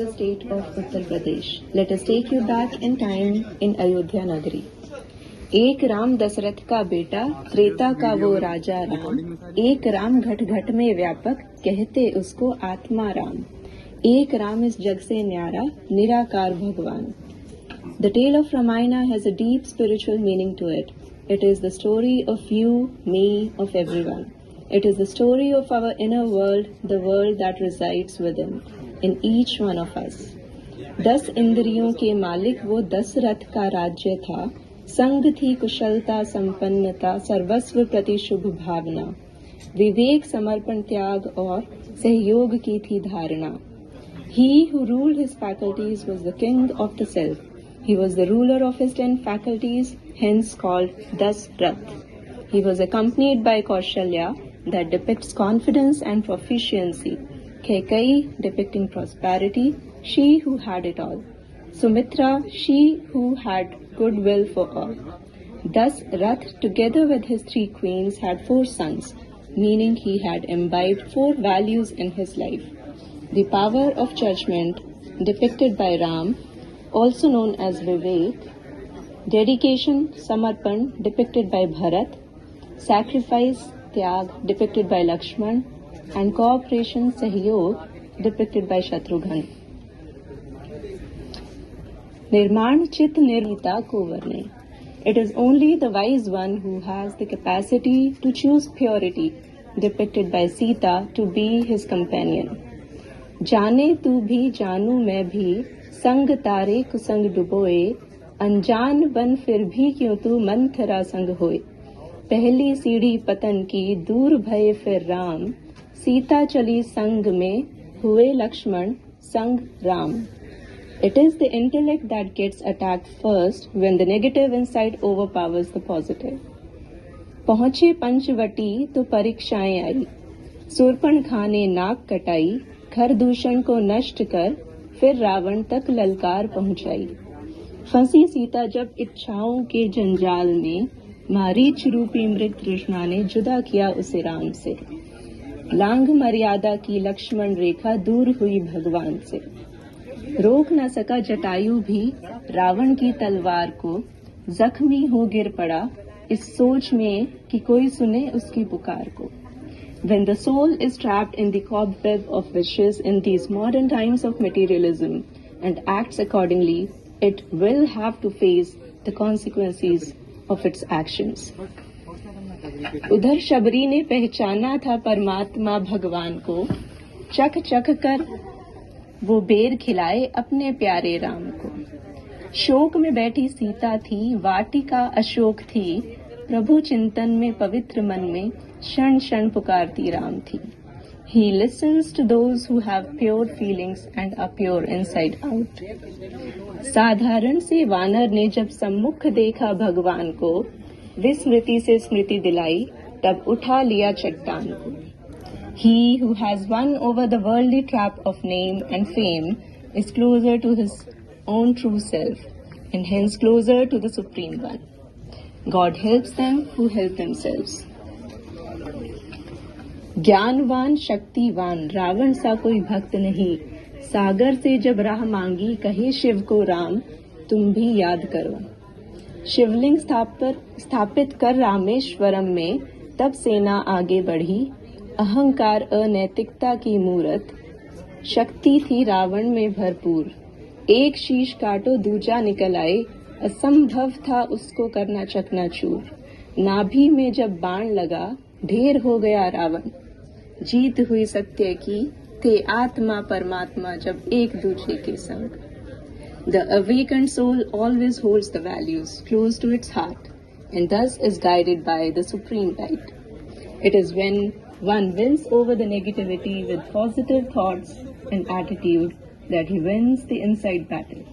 the state of Uttar Pradesh. Let us take you back in time in Ayodhya Nagari. एक राम दशरथ का बेटा, त्रेता का वो राजा राम, एक राम घट घट में व्यापक, कहते उसको आत्मा राम। एक राम इस जग से न्यारा, निराकार भगवान। The tale of Ramayana has a deep spiritual meaning to it. It is the story of you, me, of everyone. It is the story of our inner world, the world that resides within, in each one of us. 10 इंद्रियों के मालिक वो दशरथ का राज्य था, संग थी कुशलता संपन्नता, सर्वस्व प्रति शुभ भावना, विवेक समर्पण त्याग और सहयोग की थी धारणा। He who ruled his faculties was the king of the self. He was the ruler of his 10 faculties, hence called Dasrath. He was accompanied by Kaushalya, that depicts confidence and proficiency, Kaikeyi depicting prosperity, she who had it all, Sumitra, she who had goodwill for all. Thus Rath, together with his 3 queens, had 4 sons, meaning he had imbibed 4 values in his life. The power of judgment, depicted by Ram, also known as Vivek, dedication, Samarpan, depicted by Bharat, sacrifice, त्याग, depicted by Lakshman, and cooperation, Sahyog, depicted by Shatrughan. निर्माण चित निर्मिता को वर्णे. It is only the wise one who has the capacity to choose purity, depicted by Sita, to be his companion. जाने तू भी जानू मैं भी, संग तारे कुसंग डुबोए, अनजान बन फिर भी क्यों तू मंथरा संग होए। पहली सीढ़ी पतन की, दूर भये फिर राम, सीता चली संग में, हुए लक्ष्मण संग Ram. It is the intellect that gets attacked first when the negative insight overpowers the positive. पहुंचे पंचवटी तो परीक्षाएं आई, सुरपण खाने नाक कटाई, खर दूषण को नष्ट कर, फिर रावण तक ललकार पहुंचाई। फंसी सीता जब इच्छाओं के जंजाल में, मारीच रूपी मृग तृष्णा ने जुदा किया उसे राम से। लांघ मर्यादा की लक्ष्मण रेखा, दूर हुई भगवान से। रोक न सका जटायु भी रावण की तलवार को, जख्मी हो गिर पड़ा इस सोच में कि कोई सुने उसकी पुकार को। When the soul is trapped in the cobweb of wishes in these modern times of materialism and acts accordingly, it will have to face the consequences of its actions. उधर शबरी ने पहचाना था परमात्मा भगवान को, चख चख कर वो बेर खिलाए अपने प्यारे राम को। शोक में बैठी सीता थी, वाटिका अशोक थी, प्रभु चिंतन में पवित्र मन में क्षण क्षण पुकारती राम थी। He listens to those who have pure feelings and are pure inside out. साधारण से वानर ने जब सम्मुख देखा भगवान को, विस्मृति से स्मृति दिलाई, तब उठा लिया चट्टान को। He who has won over the worldly trap of name and fame is closer to his own true self, and hence closer to the Supreme One. God helps them who help themselves. ज्ञानवान शक्तिवान रावण सा कोई भक्त नहीं, सागर से जब राह मांगी कहे शिव को राम, तुम भी याद करो। शिवलिंग स्थापित कर रामेश्वरम में तब सेना आगे बढ़ी, अहंकार अनैतिकता की मूरत, शक्ति थी रावण में भरपूर। एक शीश काटो दूजा निकल आए, असंभव था उसको करना चकनाचूर। नाभि में जब बाण लगा, ढेर हो गया रावण। जीत हुई सत्य की, थे आत्मा परमात्मा जब एक दूसरे के संग। The awakened soul always holds the values close to its heart and thus is guided by the Supreme Light. It is when one wins over the negativity with positive thoughts and attitude that he wins the inside battle.